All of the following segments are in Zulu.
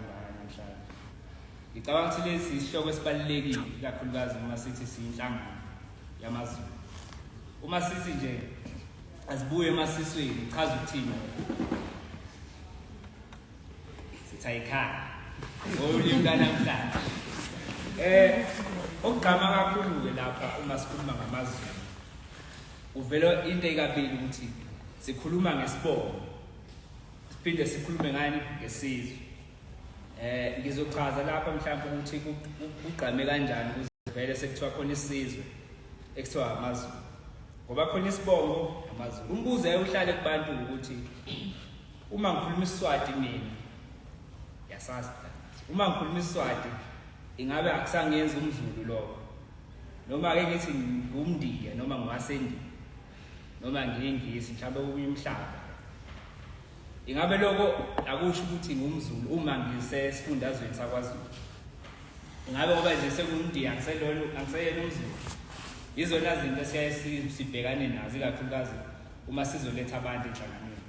kangaka namhlanje. Ngicabanga ukuthi lesi isihloko esibalulekile kakhulukazi uma sithi siyinhlangano yamaZulu. Uma sithi nje asibuye emasisweni chaza ukuthini. Sithi ayikhaya. Ngolimi lanamhlanje. Okugqama kakhulu ke lapha uma sikhuluma ngamaZulu. Uvela into ekabili ukuthi sikhuluma ngesibongo. Siphinde sikhulume ngani ngesizwe. Ngizochaza lapha mhlawumbe ukuthi kugqame kanjani ukuze vele sekuthiwa khona isizwe ekuthiwa amaZulu. Ngoba khona isibongo amaZulu. Umbuzo uhlale kubantu ukuthi uma ngikhuluma iSwati mina yasazi uma ngikhuluma iSwati ingabe akusangenza umZulu lokho. Noma ake ngithi ngumNdiya noma ngwaseNdiya noma ngiyingisi mhlawumbe ukuyimhlaba. Ingabe lokho akusho ukuthi ngumZulu uma ngisesifundazweni sakwaZulu. Ingabe ngoba nje sekungumNdiya angiseyena umZulu. Izona zinto sibhekane nazo ikakhulukazi uma sizoletha abantu enhlanganweni.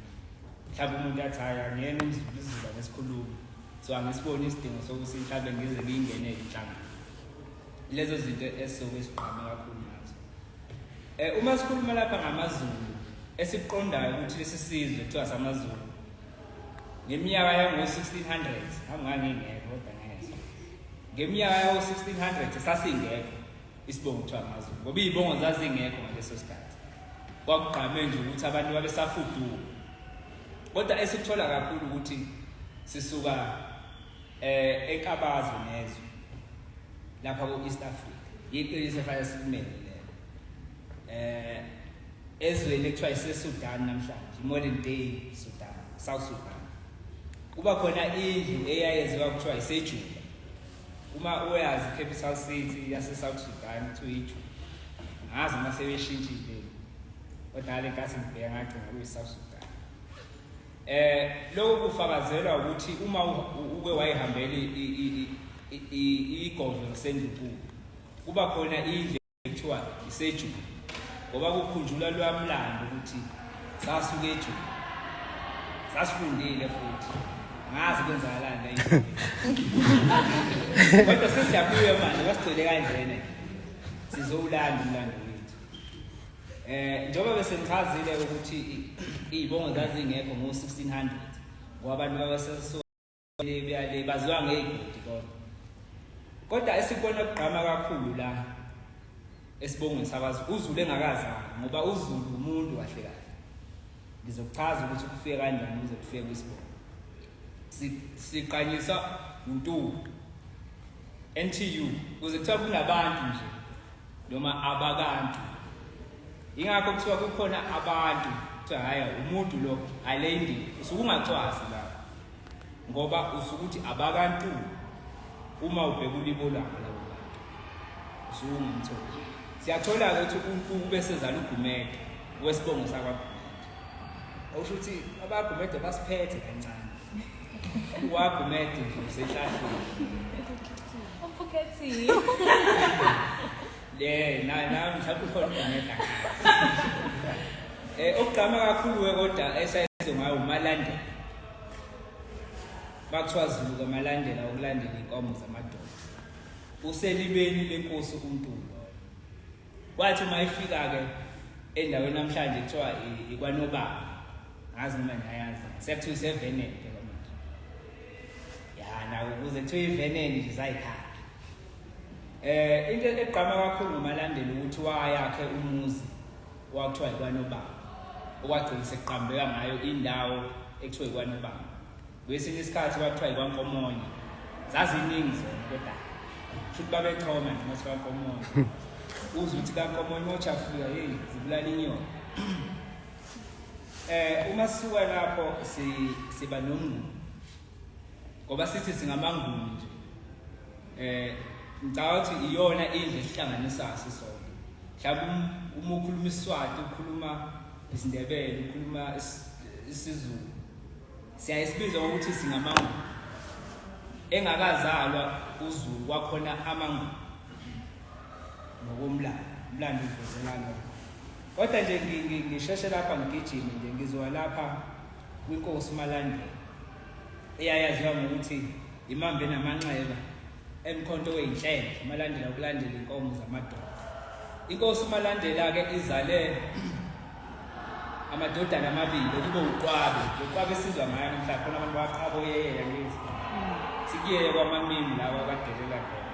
Mhlawumbe umuntu athi haya ngiyena umZulu isiZulu ngesikhuluma. So angisiboni isidingo sokuthi mhlawumbe ngize ngingene inhlangano. Lezo zinto esizobe siqhame kakhulu nazo. Uma sikhuluma lapha ngamaZulu esiqondayo ukuthi lesi sizwe kuthiwa samaZulu. Ngeminyaka yango-1600 angangingekho kodwa ngezwe. Ngeminyaka yawo-1600 sasingekho isibongo kuthiwa amaZulu. Ngoba izibongo zazingekho ngaleso sikhathi. Kwakugqame nje ukuthi abantu babesafuduka. Kodwa esikuthola kakhulu ukuthi sisuka eKabazo nezwe lapha ku-East Africa. Yiqiniso efanele sikumele lelo. Ezweni ekuthiwa iseSudan namhlanje, modern day Sudan, South Sudan. Kuba khona indlu eyayenziwa kuthiwa iseJuba. Uma uyazi capital city yase-South Sudan kuthiwa iJuba. Ngazi uma sebeshintshile. Kodwa le nkathi ngibheka ngagcina kuyi-South Sudan. Lokho kufakazelwa ukuthi uma uke wayihambela igodlo kusenduku kuba khona indlu ekuthiwa iseJuba. Ngoba kukhunjula lwamlando ukuthi sasuke eJuba. Sasifundile futhi. Ngazi kwenzakalani la into. Kodwa sesiyabuya manje wasigcwele kanjena. Sizowulanda umlando wethu. Njengoba bese ngichazile ukuthi izibongo zazingekho ngo-1600 ngoba abantu babesesuka beyale baziwa ngezigodi kodwa esikona ukugqama kakhulu la esibongweni sakwaZulu uZulu engakazali ngoba uZulu umuntu kahle kahle. Ngizokuchaza ukuthi kufike kanjani ukuze kufike kwisibongo. Siqanyisa uNtulu NTU ukuze kuthiwa kunabantu nje noma abakantu. Ingakho kuthiwa kukhona abantu kuthiwa haya umuntu lo alendini usukungacwasi la ngoba usukuthi abakantu uma ubheka ulibo lwabo labo bantu usungumtholi. Siyathola ukuthi uNkulunkulu bese zala uGumede wesibongo sakwaGumede. Okusho ukuthi abaGumede basiphethe kancane. UGumede nje usehlahleni. Uphukethi. Na mhlawumbe ukhona uGumede. Okugqama kakhulu kodwa esayenze ngayo umalandela. Bakuthiwa Zulu kamalandela ukulandela inkomo zamadoda. Uselibeni lenkosi uNtulu. Kwathi uma ifika ke endaweni namhlanje kuthiwa ikwaNobaba. Ngazi noma niyayazi. Sekuthiwa isevenene ke manje. Ya na ukuze kuthiwa ivenene nje sayikhaya. Into egqama kakhulu ngomalandela ukuthi wayakhe umuzi wakuthiwa ikwaNobaba. Okwagcina seqhambeka ngayo indawo ekuthiwa ikwaNobaba. Kwesinye isikhathi kwakuthiwa ikwaNkomonye. Zaziningi zona kodwa futhi babechoma nje mase kwaNkomonye. Uzwe ukuthi kaNkomonye mochafika hey zibulala inyoni. Uma sisuka lapho siba nomnguni. Ngoba sithi singamanguni nje. Ngicabanga ukuthi iyona indle esihlanganisa sisonke. Mhlawumbe uma ukhuluma iSwati ukhuluma isiNdebele ukhuluma isiZulu. Siyayisibiza ukuthi singamanguni. Engakazalwa uZulu kwakhona amanguni. Ngokomlando, umlando uvezelana. Kodwa nje ngisheshe lapha ngigijime nje ngizowa lapha kwinkosi uMalandela. Eyayaziwa ngokuthi imambe namanxeba emkhonto weyinhlelo umalandela ukulandela inkomo zamadoda. Inkosi umalandela ke izale amadodana amabili kube uqwabe. Uqwabe sizwa ngayo mhla khona abantu baqhabo yeyela ngithi. Sikiye kwamamimi lawa kadelela khona.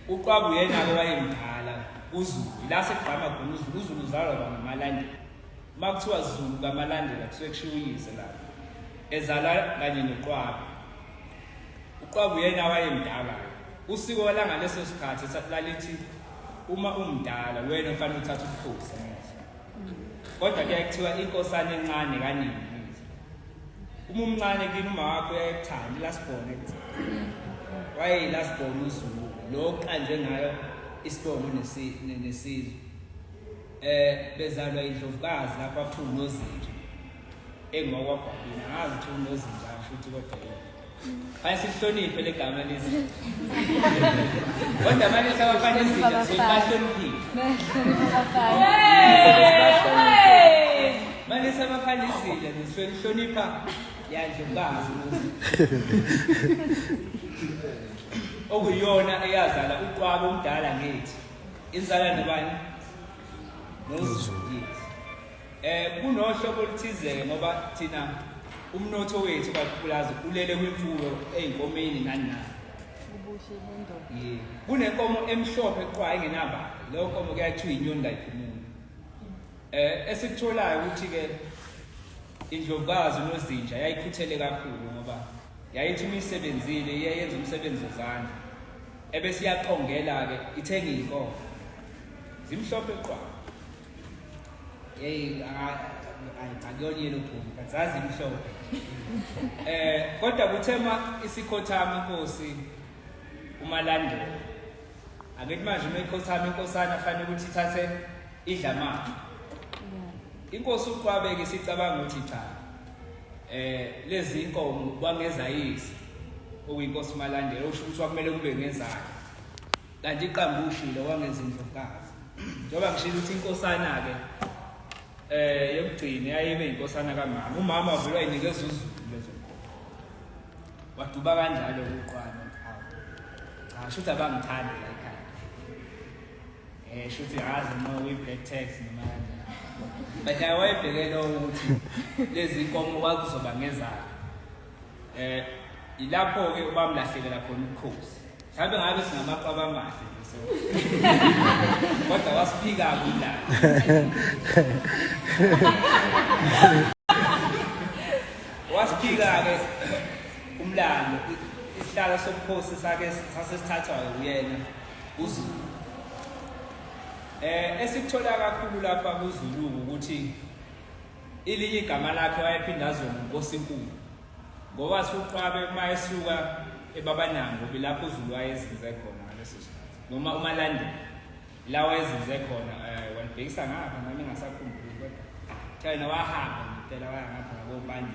Uqwabe yena ke wayemdala uZulu. La sekugqama khona uZulu. uZulu uzalwa ngamalandela. Makuthiwa Zulu ngamalandela kusuke kushiwo uyise lapho. Ezala kanye noqwabe. Uqwabe yena wayemdala. Usiko la ngaleso sikhathi lalithi uma umdala wena ufanele uthathe ubukhosi. Kodwa kuyakuthiwa inkosana encane kanini. Uma umncane kini uma wakho uyayithanda lasibone ethi. Wayeyilasibone uZulu lo kanje ngayo isibongo nesizwe. Bezalwa indlovukazi lapha kuthiwa uNozinja. Engwakwabhabhina ngazi ukuthi uNozinja futhi kodwa ayisihloniphe legama lezi. Kodwa manje sabafana izinja sibahloniphile. Manje sabafana izinja sihlonipha yandlovukazi. Okuyona eyazala uqwabe umdala ngithi. Inzala nabani? NoZulu. Kunohlobo oluthize ngoba thina umnotho wethu kakhulukazi ulele kwimfuyo eyinkomeni nani nani. Ubushe bendoda. Kunenkomo emhlophe eqwa engenaba. Leyo nkomo kuyathiwa inyonda iphumula. Esikutholayo ukuthi ke indlovukazi uNozinja yayikhuthele kakhulu ngoba yayithi umsebenzile iyayenza umsebenzi wezandla. Ebese iyaqongela ke ithenga inkomo. Zimhlophe eqwa. Ayicakuyona yelo phumi kazazi imhlophe. Kodwa kuthema isikhothama inkosi umalandela. Akethi manje uma ikhothama inkosana afanele ukuthi ithathe idlamama. Inkosi uqwabe ke sicabanga ukuthi cha. Lezi inkomo bangezayisi okuyinkosi umalandela usho ukuthi kumele kube ngezakhe. Kanti iqambu ushilo wangeza indlovukazi. Njoba ngishilo ukuthi inkosana ke yokugcina yayibe inkosana kaMama. Umama wavela wayinikeza uZulu lezo nkomo. Waduba kanjalo uqwabe. Cha shuthi abangithanda la ekhaya. Shuthi yazi no we black tax noma kanjani. But wayebhekela ukuthi lezi inkomo kwakuzoba ngezakhe. Ilapho ke ubamlahlekela khona ukhosi. Mhlawumbe ngabe singamaqaba amahle nje. Kodwa wasiphika kulana. Wasiphika ke umlando isihlalo sobukhosi sake sasesithathwa uyena uZulu. Esikuthola kakhulu lapha kuZulu ukuthi ilinye igama lakhe wayephinda azonga inkosi enkulu. Ngoba uqwabe mayesuka ebabanango bilapho uZulu wayezinze khona ngaleso sikhathi. Noma umalandela la wayezinze khona walibhekisa ngapha nami ngasakhumbuli kodwa thina wahamba impela waya ngapha ngobani.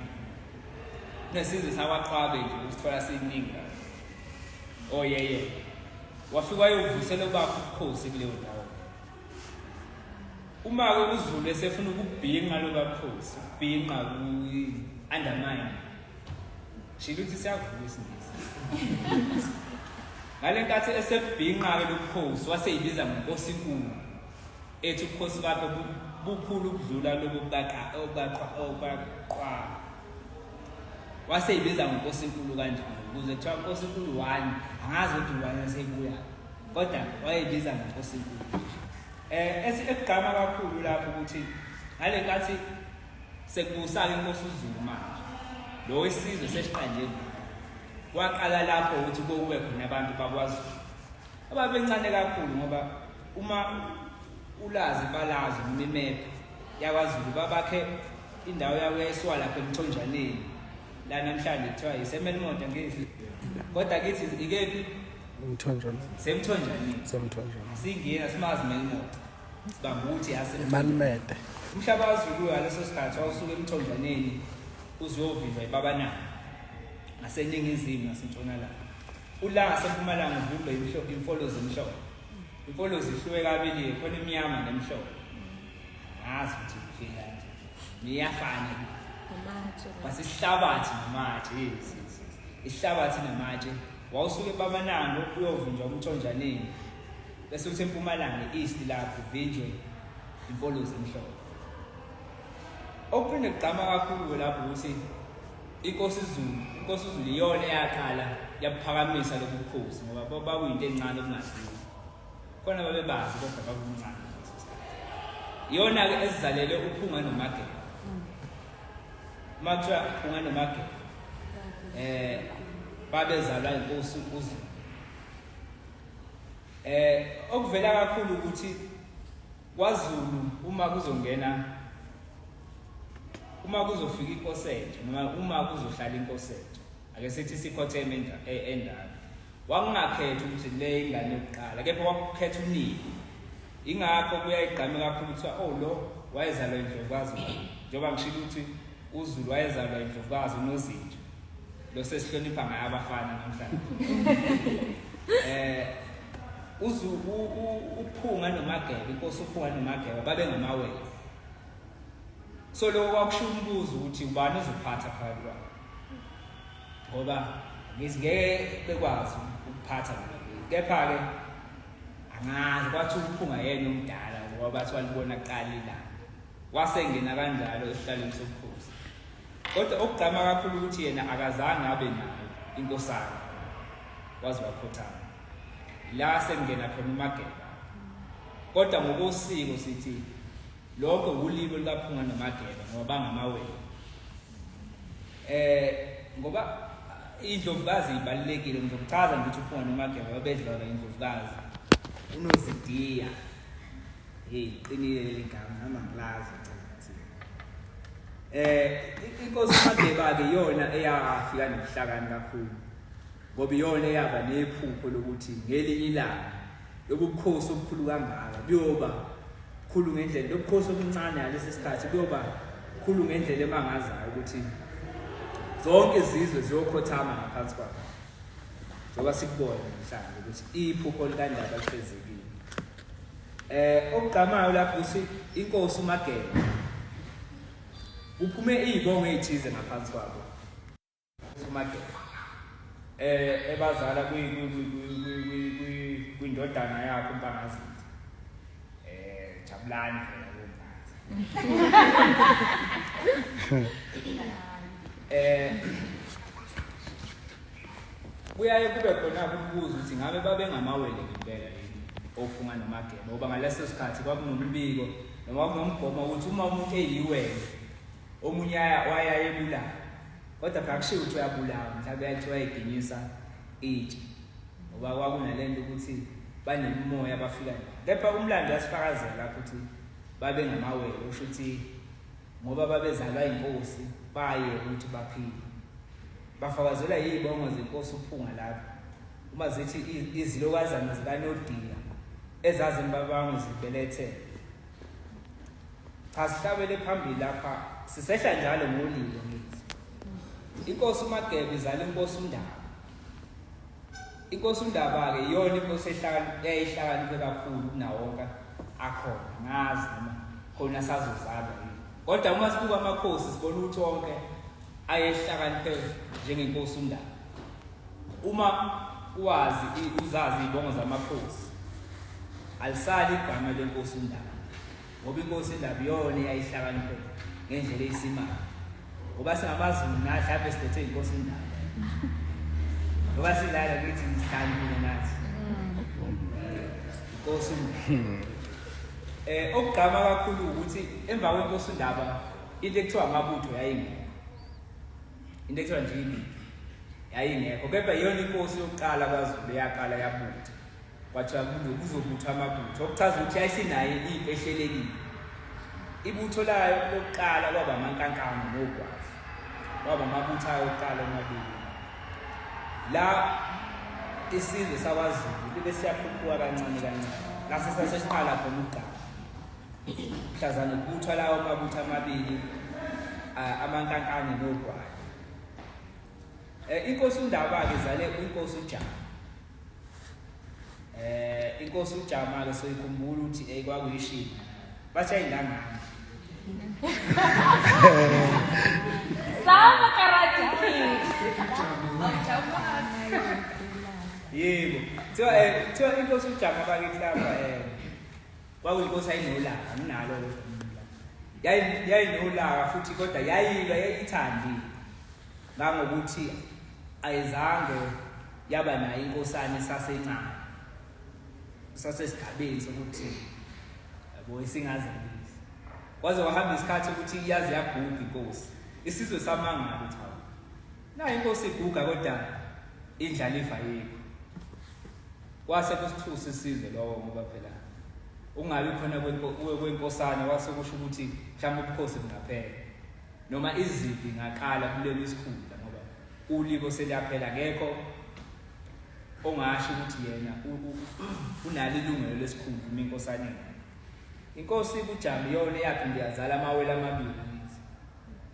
Nesizwe sakwaqwabe nje usithola siningi la. Oyeye. Wafika wayovusela ubakho ubukhosi kuleyo ndawo. Uma ke uZulu esefuna ukubhinqa lo bakhosi, ubhinqa ku-undermine. Shilo ukuthi siyavuka isingisi. Ngale nkathi esebhinqa ke lobukhosi waseyibiza ngenkosi enkulu. Ethi ubukhosi bakhe bukhulu ukudlula lobo obaqwa. Waseyibiza ngenkosi enkulu kanjalo. Ukuze kuthiwa inkosi enkulu 1 angazi ukuthi ubani seyibuya. Kodwa wayeyibiza ngenkosi enkulu. Esigqama kakhulu lapho ukuthi ngale nkathi sekubusa inkosi uZulu manje. Lo wesizwe sesiqanjeni. Waqala lapho ukuthi kube khona abantu bakwaZulu. Ababencane kakhulu ngoba uma ulazi balazi imimepho yakwaZulu babakhe indawo yakweswa lapha eMthonjaneni. La namhlanje kuthiwa iseMelmoda ngezi. Kodwa kithi ikephi? Umthonjana. Semthonjaneni. Semthonjana. Singena simazi Melmoda. Sibamba ukuthi Manmede. Umhlaba waZulu ngaleso sikhathi wawusuka eMthonjaneni uzoviva iBabanana. Ngaseningizimu nasentshonalanga. Ulanga sempumalanga uvimba imfolozi emhlophe. Imfolozi ihluke kabili khona imnyama nemhlophe. Ngazi ukuthi kufika nje. Niyafana Basihlabathi namatshe, yes. Ihlabathi namatshe. Wawusuke bamanango uyovunjwa umthonjaneni. Bese uthi eMpumalanga East lapho uvinjwe imfolozi emhlophe. Okuphinde kugqama kakhulu lapho ukuthi inkosi uZulu iyona eyaqala yaphakamisa lokhu bukhosi ngoba babuyinto encane okungaziwa. Khona babebazi kodwa bakuncane ngaleso sikhathi. Iyona ke esizalele uphunga nomageba. Matha uphunga nomageba. Babezalwa inkosi uZulu. Okuvela kakhulu ukuthi kwaZulu uma kuzofika inkosetho noma uma kuzohlala inkosetho ake sithi sikhotheme endaba wakungakhetha ukuthi le ingane yokuqala kepha wakukhetha unini ingakho kuyayigqama kakhulu ukuthi lo wayezalwa indlovukazi njengoba ngishilo ukuthi uZulu wayezalwa indlovukazi uNozinto lo sesihlonipha ngaye abafana namhlanje uphunga nomageba inkosi uphunga nomageba babengamawele. So lo wakusho umbuzo ukuthi ubani uzophatha phakathi kwabo. Ngoba ngizingeke bekwazi ukuphatha lo. Kepha ke angazi kwathi uphunga yena omdala ngoba bathi walibona kuqala ilanga. Wasengena kanjalo esihlalweni sobukhosi. Kodwa okugqama kakhulu ukuthi yena akazange abe nayo inkosana. Wazi wakhothama. La sengena khona uMageba. Kodwa ngokosiko sithi lokho ulimo likaphunga nomageba ngoba bangamawele. Ngoba indlovukazi ibalekile ngizokuchaza ngithi uphunga nomageba babedlala indlovukazi uNozidiya. Qinile leligama noma ngilazi inkosi uMageba ke yona eyafika nobuhlakani kakhulu. Ngoba iyona eyaba nephupho lokuthi ngelinye ilanga lobukhosi obukhulu kangaka buyoba khulu ngendlela lobukhosi obuncane ngalesi sikhathi buyoba khulu ngendlela emangazayo ukuthi zonke izizwe ziyokhothama ngaphansi kwakhe. Njengoba sikubona mhlawumbe ukuthi iphupho likandaba lifezekile. Okugqamayo lapho ukuthi inkosi uMageba uphume izibongo ezithize ngaphansi kwakhe. uMageba ebazala kwindodana yakhe uMpangazini Jabulani phela kuyaye kube khona ukubuza ukuthi ngabe babengamawele ngempela yini ophunga nomageba ngoba ngaleso sikhathi kwakunombiko noma kunomgomo ukuthi uma umuntu eyiwele omunye wayayebula kodwa kakushiwo ukuthi uyabulawa mhlawumbe yathiwa iginyisa itshe ngoba kwakunalento ukuthi banemoya abafika kepha umlando yasifakazela lapho ukuthi babengamawele usho ukuthi ngoba babezalwa inkosi baye ukuthi baphile bafakazela izibongo zenkosi uphunga lapho uma zithi izilokazana zikaNodiya ezazimbabanga zibelethe cha sihlabele phambili lapha sisehla njalo ngolilo ngithi inkosi uMageba izala inkosi uNdaba. Inkosi uNdaba ke iyona inkosi eyayihlakaniphe kakhulu kunawonke akhona ngazi noma khona sazozalwa yini. Kodwa uma sibuka amakhosi sibona ukuthi wonke ayehlakaniphe njengenkosi uNdaba. Uma uzazi izibongo zamakhosi alisali igama lenkosi uNdaba. Ngoba inkosi uNdaba iyona eyayihlakaniphe ngendlela eyisimanga. Ngoba singamaZulu nathi lapho sibethe inkosi uNdaba. Ngoba silala ngithi ngihlanile nathi. Inkosi uNdaba. Okugqama kakhulu ukuthi emva kwenkosi uNdaba into ekuthiwa amabutho yayingekho. Into ekuthiwa nje impi yayingekho. Kepha iyona inkosi yokuqala kwaZulu eyaqala yabutha. Kwathiwa kuzobutha amabutho. Okuchaza ukuthi yayisinayo impi ehlelekile. Ibutho layo lokuqala kwaba amankankane nogwazi. Kwaba amabutho ayokuqala amabili. La isizwe sakwaZulu libe siyakhuphuka kancane kancane. La sesasiqala khona uqala. Mhlazana ukubutha lawo amabutho amabili amankankane nogwazi. Inkosi uNdaba ke izale inkosi uJama. Inkosi uJama ke soyikhumbula ukuthi kwakuyishini. Bathi ayindangana. Sama karaja. Yebo. Thiwa inkosi uJama bakithi lapha kwakuyinkosi ayinolaka anginalo yayinolaka futhi kodwa yayithandi ngangokuthi ayizange yaba nayo inkosana sasencane sasesigabeni sokuthi yabo isingazalisi kwaze wahamba isikhathi ukuthi yazi yaguga inkosi isizwe samangala ukuthi hawo na inkosi iguga kodwa indlalifa yikho kwase kusithusa isizwe lowo ngoba phela ungabi khona kwenkosana wase kusho ukuthi mhlawumbe ubukhosi bungaphela noma iziphi ngaqala kulelo isikhundla ngoba uliko seliyaphela ngekho ongasho ukuthi yena unalo ilungelo lesikhundla inkosana inkosi uJama iyona yaphinde yazala amawele amabili ngithi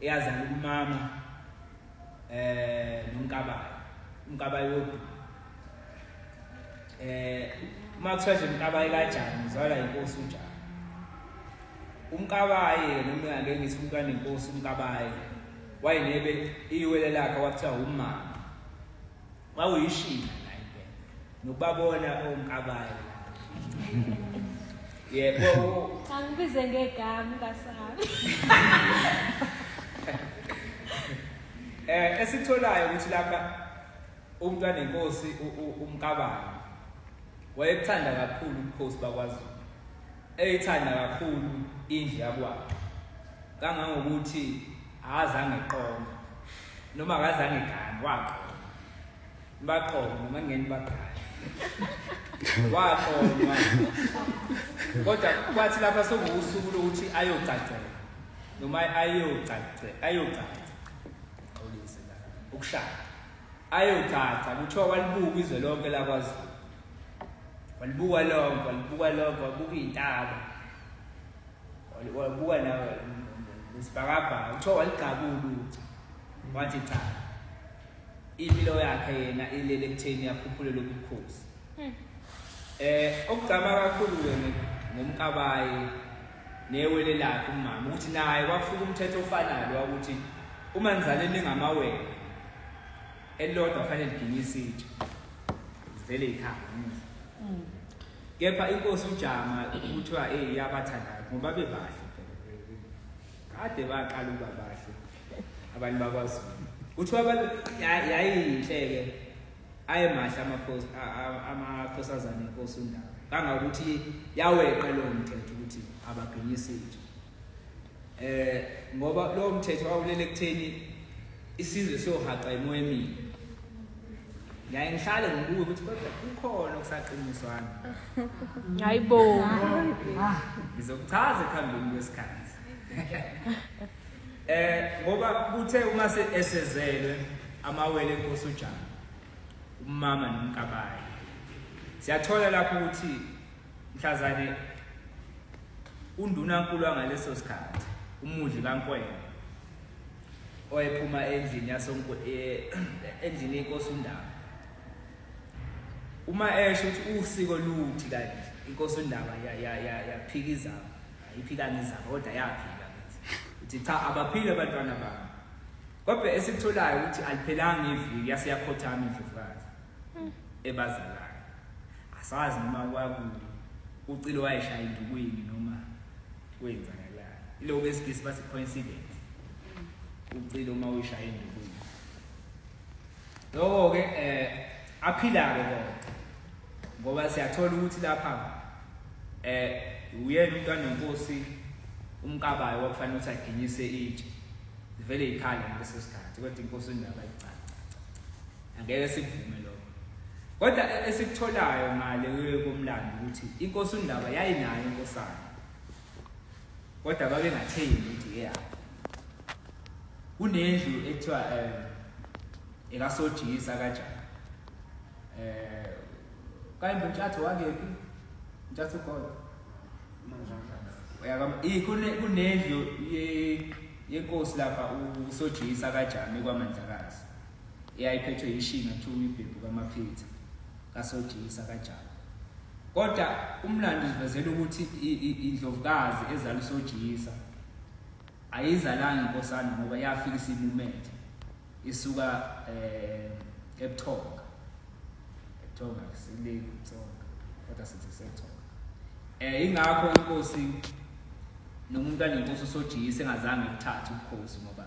eyazala umama nomkabayi wodwa uma kuthiwa nje umkabayi kaJama uzalwa inkosi uJama umkabayi noma ngeke ngithi umntwana inkosi umkabayi wayinebe iwele lakhe wakuthiwa umama wawuyishina la impela nokubabona omkabayi yebo Angibize ngegama ngasabi. Esitholayo ukuthi lapha umntwana inkosi umkabayi wayethanda kakhulu ubukhosi bakwaZulu eyithanda kakhulu indlu yakwabo kangangokuthi azange eqonda noma akazange egane waqonda baqonda noma ngeni bagane waqonda kodwa kwathi lapha sokuwusuku lokuthi ayogcagcela noma ayogcagcela awulise la ukushaya ayogcagca kuthiwa walibuka izwe lonke lakwaZulu walibuka lonke wabuka intaba wabuka nesibhakabhaka kuthiwa waligqabula ukuthi wathi cha impilo yakhe yena ilele ekutheni yakhuphule lokukhosi okugcama kakhulu-ke ngomkabayi newele lakhe umama ukuthi naye kwafika umthetho ofanayo wakuthi uma nizalene ngamawele elilodwa fanele liginyise itshe zivele ikhaya kepha inkosi uJama kuthiwa yabathandayo ngoba bebahle kade baqala ukuba bahle abantu bakwaZulu kuthiwa yayinhle-ke ayemahle amakhosazana enkosi uNdaba kangakuthi yaweqa lowo mthetho ukuthi abaginyise itshe ngoba lowo mthetho wawulele ekutheni isizwe siyohaqa emoya emibi ngiyaye ngihlale ngibuke ukuthi kodwa kukhona okusaqiniswana Hayibo. ngizokuchaza ekuhambeni kwesikhathi ngoba kuthe uma esezelwe amawele enkosi uJama umama nomkabayi siyathola lapho ukuthi mhlazane undunankulu wangaleso sikhathi umudli kaNkwelo oyephuma endlini endlini yenkosi uNdaba uma esho ukuthi usiko luthi kanje inkosi uNdaba yaphikiza ayiphikaniza kodwa yaphika uthi cha abaphile abantwana bami kodwa esikutholayo ukuthi aliphelanga iviki yasiyakhothama indlovukazi ebazalayo asazi noma ucilo wayeshaya indukwini noma kwenzakalayo iloko esigisi bathi coincidence ucilo uma uyishaya indukwini lokho-ke aphila-ke kodwa ngoba siyathola ukuthi lapha uyena umntwana wenkosi umkabayi wakufanele ukuthi aginyise itshe zivele ikhaya ngaleso sikhathi kodwa inkosi uNdaba icaca angeke sivume lokho kodwa esikutholayo ngale komlando ukuthi inkosi uNdaba yayinayo inkosana kodwa babengathembi ukuthi yeyabo kunendlu ekuthiwa ekasojisa kaJama kayimbe mtshatho wangephi mtshatho khona kunendlu yenkosi lapha usojisa kaJama kwaMandlakazi eyayiphethwe yishinga kuthiwa uyibhebhu kaMaphitha kasojisa kaJama kodwa umlando usivezela ukuthi indlovukazi ezala usojisa ayizalanga inkosana ngoba yafika isimument isuka ebuthonga sile uThonga kodwa sithi seThonga ingakho inkosi nomuntu anenkosi usojiyisa engazange ukuthatha ubukhosi ngoba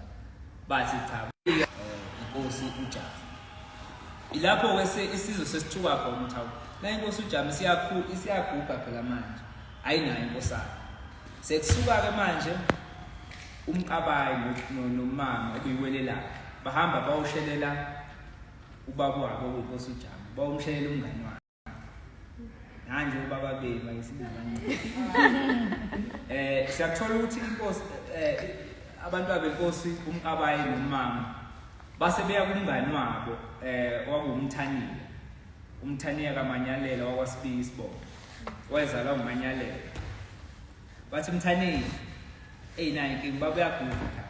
bathi cha inkosi uJama ilapho wese isizwe sesithuka khona uThawu la inkosi uJama isiyaguga phela manje ayinayo inkosana sekusuka ke manje umqabayi nomama okuyiwelelayo bahamba bawushelela ubaba wabo inkosi uJama bawumshelela umngani wakhe manje ubaba bebe bayisibani siyathola ukuthi inkosi abantu abenkosi umqabayi nomama base beya kumngani wabo umthaniya kaManyalela wakwaSibiya isibongo wayezalwa uManyalela bathi mthaniya naye inkingi baba uyaguga ekhaya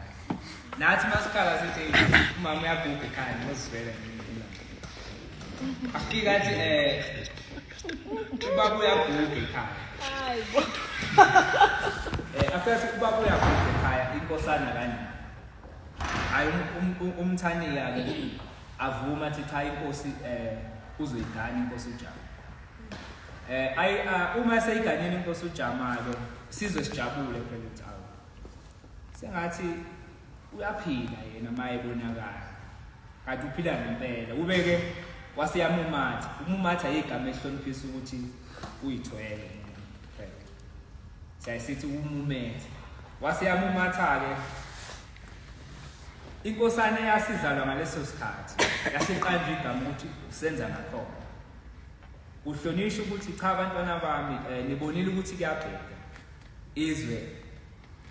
nathi masikhala sithi umama uyaguga ekhaya ngozivela afika athi ubaba uyaguga ekhaya hayibo afika athi ubaba uyaguga ekhaya inkosana kanje hayi umthaniya ke avuma athi cha inkosi uzoyigana inkosi uJama uma seyiganile inkosi uJama lo sizwe sijabule phela uThawu sengathi uyaphila yena mayebonakala kanti uphila ngempela ubeke wasiyamumatha umumatha igama ehloniphisa ukuthi uyithwele phela sayisithi umumethe wasiyamumatha ke inkosana yasizalwa ngaleso sikhathi yasiqanjwa igama ukuthi usenza ngakhona uhlonishwa ukuthi cha abantwana bami nibonile ukuthi kuyabheka izwe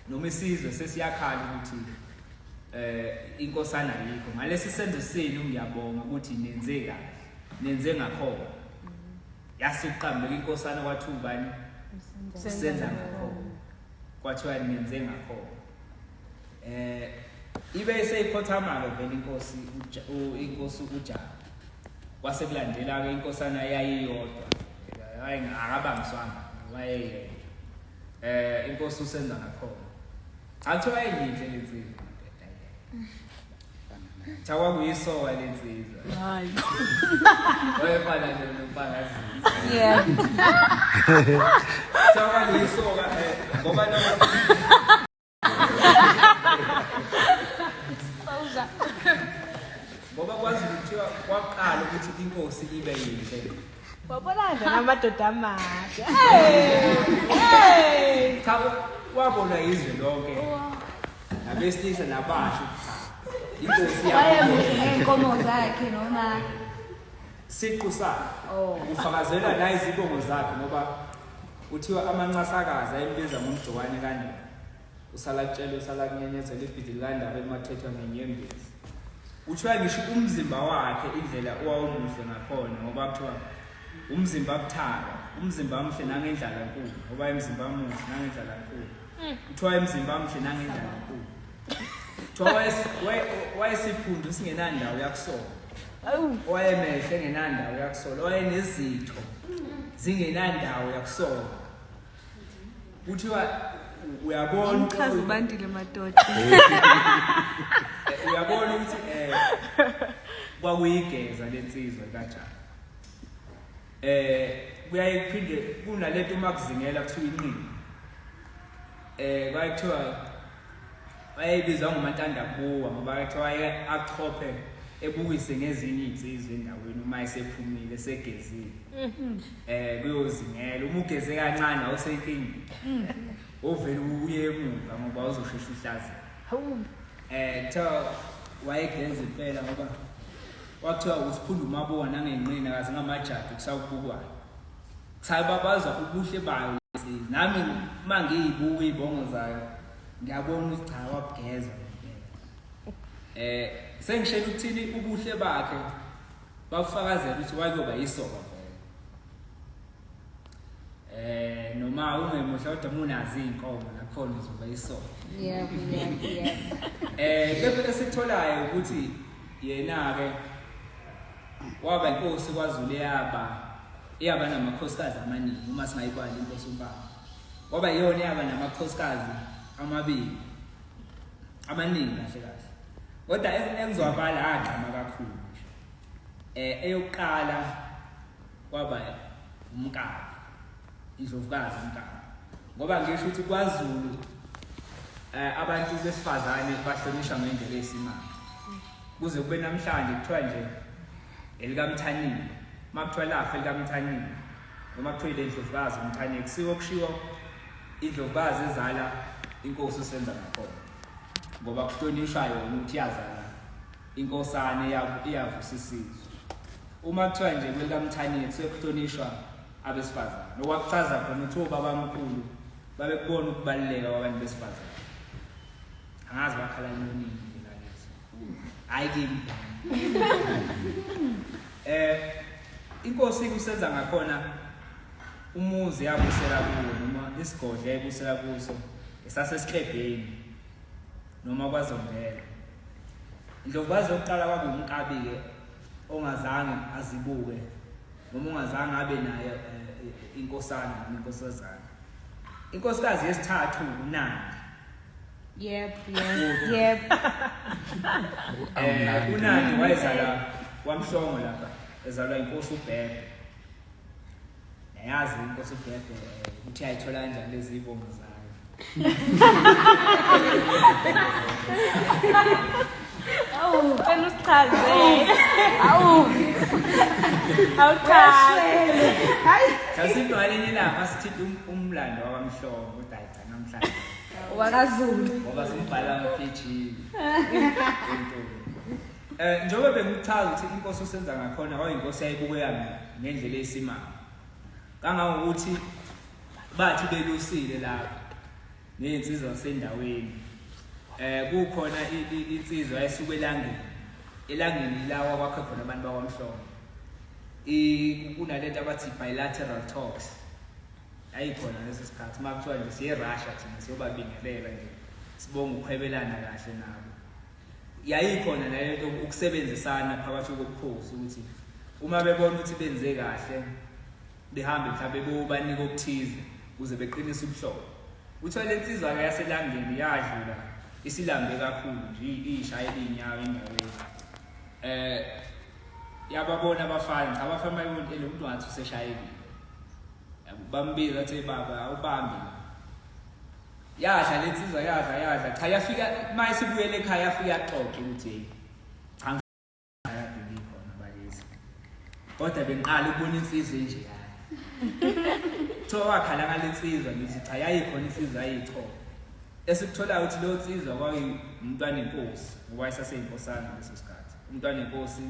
noma isizwe sesiyakhala ukuthi inkosana yikho ngalesi senzo senu ngiyabonga ukuthi nenze kahle nenze ngakhona yasiqambeka inkosana kwathi ubani usenza ngakhona kwathiwa nenze ngakhona ibe seyiphothama ke vele inkosi uJama kwase kulandela ke inkosana yayiyodwa akabangiswanga wayeyedwa inkosi usenza ngakhona athi wayeyinhle lensizwa chawa kuyisoka lensizwa hayi wayefana nompangazi yeah chawa kuyisoka ngoba noma ngoba kwazi ukuthiwa kwaqala ukuthi inkosi ibe yinhle wabona nje namadoda amasha cha wabona izwe lonke nabesilisa nabasha inkosi wayemuhle ngeenkomo zakhe noma siqu sakhe ufakazela la izibongo zakhe ngoba uthiwa amancasakazi ayimbiza ngomjokwane kanje usala kutshela usala kunyenyezela ibhidi likandaba emathethwa ngenyembezi uthiwa ngisho umzimba wakhe indlela owawumuhle ngakhona ngoba kuthiwa umzimba buthaka umzimba omhle nangendlala enkulu ngoba umzimba omuhle nangendlala enkulu uthiwa umzimba omhle nangendlala enkulu uthiwa wayesiphundu singenandawo yakusola wayemehle engenandawo yakusola wayenezitho zingenandawo yakusola uthiwa uyabona umchaza ubandile madoda uyabona ukuthi kwakuyigeza lensizwe kanjani kuyayiphinde kunalento makuzingela kuthiwa inqini kwathiwa wayebiza ngomantandabuwa ngoba kuthiwa achophe ebukise ngezinye insizwe endaweni uma esephumile segezile kuyozingela uma ugeze kancane awusenkingeni ovela uye emuva ngoba uzoshesha uhlaza kuthiwa wayegeza impela ngoba wakuthiwa usiphunda umabuwa nangenqina kazi ngamajadi kusawubukwayo kusayibabazwa ubuhle bayo nami mangiyibuka izibongo zayo ngiyabona ukuthi cha wabugeza sengishela ukuthini ubuhle bakhe bafakazela ukuthi wayoba yisoka vele noma ungemuhle kodwa munazi inkomo nakhona uzoba yisoka yeah bese esitholayo ukuthi yena ke waba inkosi kwaZulu eyaba namakhosikazi amaningi uma singayibali inkosi uMbaba waba yiyona eyaba namakhosikazi amabili Abaningi kahle kahle. Kodwa engizwakala agqama kakhulu. Eyokuqala kwaba umkabi. Indlovukazi umkabi. Ngoba ngisho ukuthi kwaZulu abantu besifazane bahlonishwa ngendlela esimanga. Kuze kube namhlanje kuthiwa nje elikaMthanile. Makuthiwa lafa elikaMthanile. Noma kuthiwa indlovukazi uMthanile kusiwo kushiwo indlovukazi ezala inkosi usenza ngakhona. Ngoba kuhlonishwa yona ukuthi yazala inkosana iyavusa isizwe. Uma kuthiwa nje kwelikaMthanile kuhlonishwa abesifazane. Nokwakuchaza khona ukuthi obabamkhulu babekubona ukubaluleka kwabantu besifazane. Angazi bakhala noningi ngalezo. Hayi kimi. Inkosi kusenza ngakhona umuzi yabusela kuwo noma isigodla yabusela kuso esasesiklebheni noma kwaZondela. Indlovukazi yokuqala kwaba umkabi ke ongazange azibuke noma ongazange abe naye inkosana noma inkosazana. Inkosikazi yesithathu uNandi. Yep. uNandi wayezala kwaMhlongo lapha ezalwa inkosi uBhebhe. Yazi inkosi uBhebhe ukuthi ayithola kanjani lezi ibongo zayo. Awu, wena usichaze. Awuchaze. Hayi. Sasinto ngaleni lapha sithi umlando waMhlongo kodwa ayigcina namhlanje. WakaZulu. Ngoba simbhala ama-PG. Njengoba bengikuchaza ukuthi inkosi usenza ngakhona kwayinkosi yayibukeka ngendlela esimanga. Kangangokuthi bathi belusile lapha nezinsizwa zasendaweni. Kukhona insizwa esuka elangeni lawa kwakhe khona abantu bakwaMhlongo. Kunalento abathi bilateral talks. Ayikhona lesi sikhathi makuthiwa nje siye Russia thina siyobabingelela nje sibonga ukukhwebelana kahle nabo. Yayikhona nalento ukusebenzisana phakathi kokukhosi ukuthi uma bebona ukuthi benze kahle behambe mhlawumbe bobanika okuthize ukuze beqinise ubuhlobo. Uthola lensizwa ke yaselangeni yadlula isilambe kakhulu nje ishayela inyawo endaweni. Yababona abafana abafana bayibona lo muntu ngathi useshayelile. Bambiza athi baba awubambi. Yadla lensizwa yadla cha yafika mayisibuyele ekhaya yafika yaxoxa ukuthi cha ngiyadinga khona balezi. Kodwa bengiqala ukubona insizwe nje hayi. Thowa wakhala ngalensizwa ngithi cha yayikhona insizwa ayithola. Esikuthola ukuthi lo nsizwa kwayumntwana enkosi ngoba isaseyinkosana leso sikhathi. Umntwana enkosi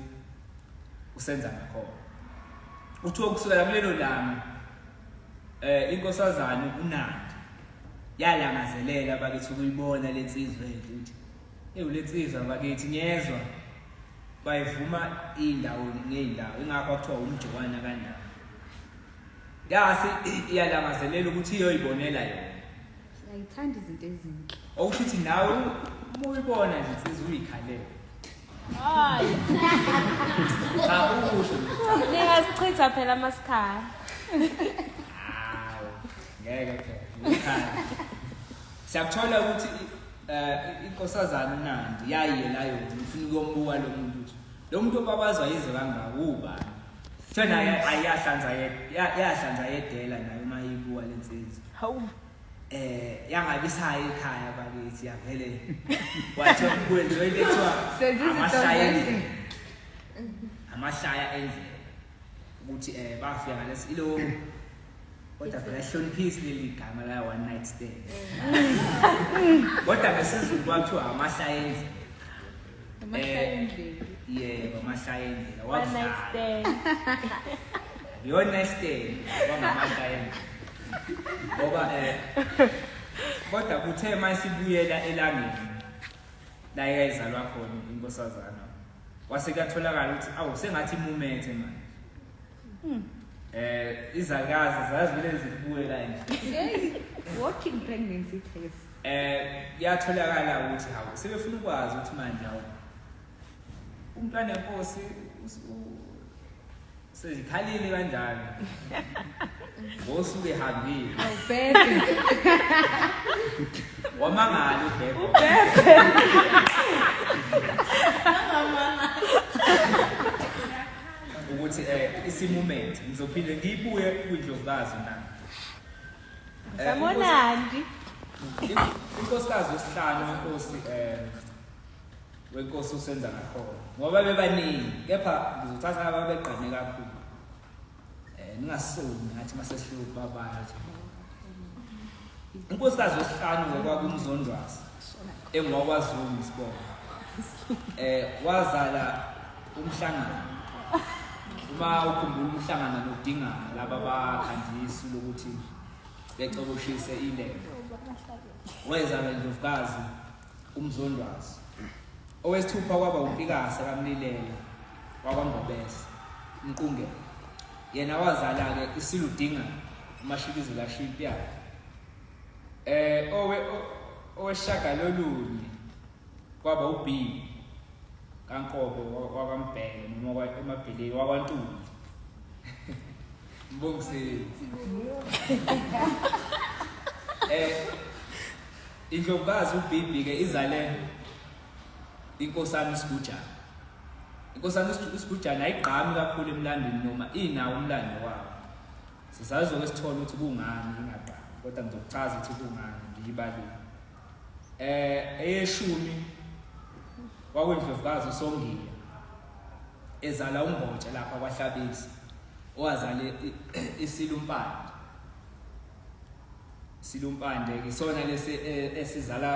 usenza ngakhona. Uthiwa kusukela kulelo langa inkosazana uNandi yalangazelela bakithi ukuyibona lensizwe futhi. Lensizwa bakithi ngezwe bayivuma indawo ngeendawo ingakho kuthiwa umjokwana kanjani. Yasi iyalangazelela ukuthi iyoyibonela yona. Ayithanda izinto ezinhle. Okushithi nawe uma uyibona nje insizwa uyikhalela. Hayi. Cha ukusho. Ningasichitha phela amasikhala. Ngeke phela. Siyakuthola ukuthi inkosazana uNandi yayiyela yona ufuna ukuyombuka lo muntu ukuthi lo muntu obabazwa yize kangaka ubani. Thena yahlanza yedela nayo uma yibuka lensizwa. Hawu. Yangabisaya ekhaya bakithi yavele wathi kwenziwe lethiwa amahlaya endlela ukuthi bafika ngalesi ilo kodwa phela hloniphisi leli gama la one night stand. Kodwa ngesizulu kwathiwa amahlaya endlela. Yebo amahlaya endlela One night stand. One night stand wangamahlaya endlela. Ngoba kodwa kuthe mayisibuyela elangeni la yayizalwa khona inkosazana wase kuyatholakala ukuthi awu sengathi imumethe manje. Izakazi zazivele zibuyela nje. Walking pregnancy test. Kuyatholakala ukuthi hawu sebefuna ukwazi ukuthi manje hawu umntwana enkosi sezikhalile kanjani. ngosuku ehambile Awubheke. wamangala ubhebho ukuthi isimument ngizophinde ngibuye kwiNdlovukazi na Samonandi. inkosikazi wesihlanu wenkosi usenza ngakhona ngoba bebaningi kepha ngizothatha ababegqame kakhulu ningasoni ngathi masesihluka babathi inkosikazi wesihlanu ngokwakumzondwazi engwakwaZulu isibongo wazala umhlangano uma ukhumbula umhlangano nodingana laba bakhandisi lokuthi becoboshise ilembe wezala iNdlovukazi umzondwazi owesithupha kwaba uMpikasa kaMlilela wakwaNgobese umqunge yena wazala ke isiludinga amashikizelo ashiphi yakhe oweshagalolunye kwaba uB kaNkobe wakwaMbhele noma emabheleni wakwaNtuli mbongiseni iNdlovukazi uBibi ke izale inkosana isigujana inkosana isigujana ayigqami kakhulu emlandweni noma inawo umlando wawo sisazi ukwesithola ukuthi kungani ingaqami kodwa ngizokuchaza ukuthi kungani ngiyibalile eyeshumi kwakwindlovukazi uSongiya ezala uMbotsha lapha kwaHlabisa owazale isilumpande isona lesi esizala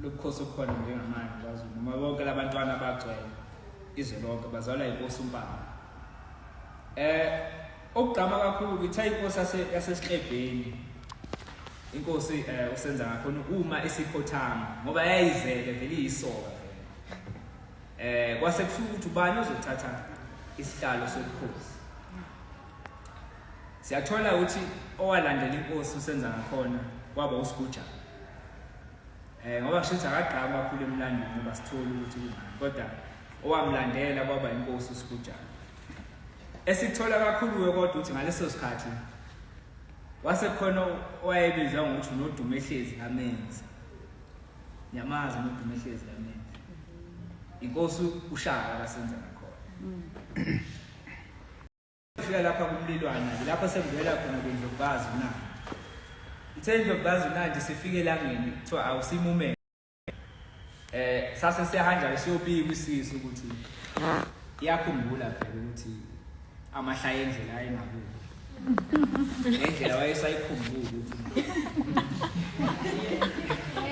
lokukhosi okukhona njengamanje kwaZulu noma bonke labantwana abagcwele izwe lonke bazalwa inkosi uMpande okugqama kakhulu ukuthi inkosi yasesihlebheni inkosi usenza ngakhona uma isikhothama ngoba yayizele vele iyisoka vele kwase kufika ukuthi ubani uzothatha isihlalo sobukhosi siyathola ukuthi owalandela inkosi usenza ngakhona kwaba uSigujana ngoba kushithi akagqama kakhulu emlandweni ngoba sithola ukuthi kungani kodwa owamlandela kwaba inkosi uSigujana esithola kakhulu kodwa ukuthi ngaleso sikhathi wasekhona owayebizwa ngokuthi uNodumehlezi kaMenzi nyamazi uNodumehlezi kaMenzi inkosi uShaka kasenza ngakhona fika lapha kumlilwana lapha sengivela khona kweNdlovukazi na iThendlovukazi nanje sifike elangeni kuthiwa awusimume sase siyahanja siyobika isizwe ukuthi iyakhumbula phela ukuthi amahlaya endlela ayengabuli ngendlela wayesayikhumbula ukuthi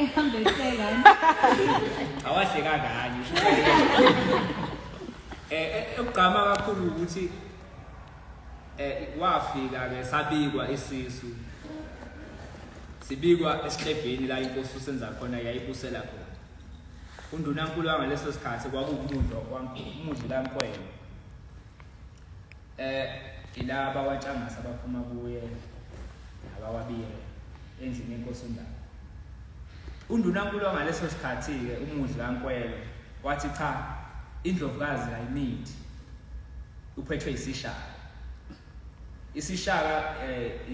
ehambeseka awahleka kanye ukugqama kakhulu ukuthi wafika ke sabikwa isisu sibikwa esihlebheni la inkosi usenza khona yayibusela khona undunankulu wangaleso sikhathi kwakuwumundo kaNkwelo ilaba watshangasa abaphuma kuye abawabiye endlini yenkosi uNdaba undunankulu wangaleso sikhathi ke umuzi kaNkwelo wathi cha iNdlovukazi ayimithi uphethwe isishaka isishaka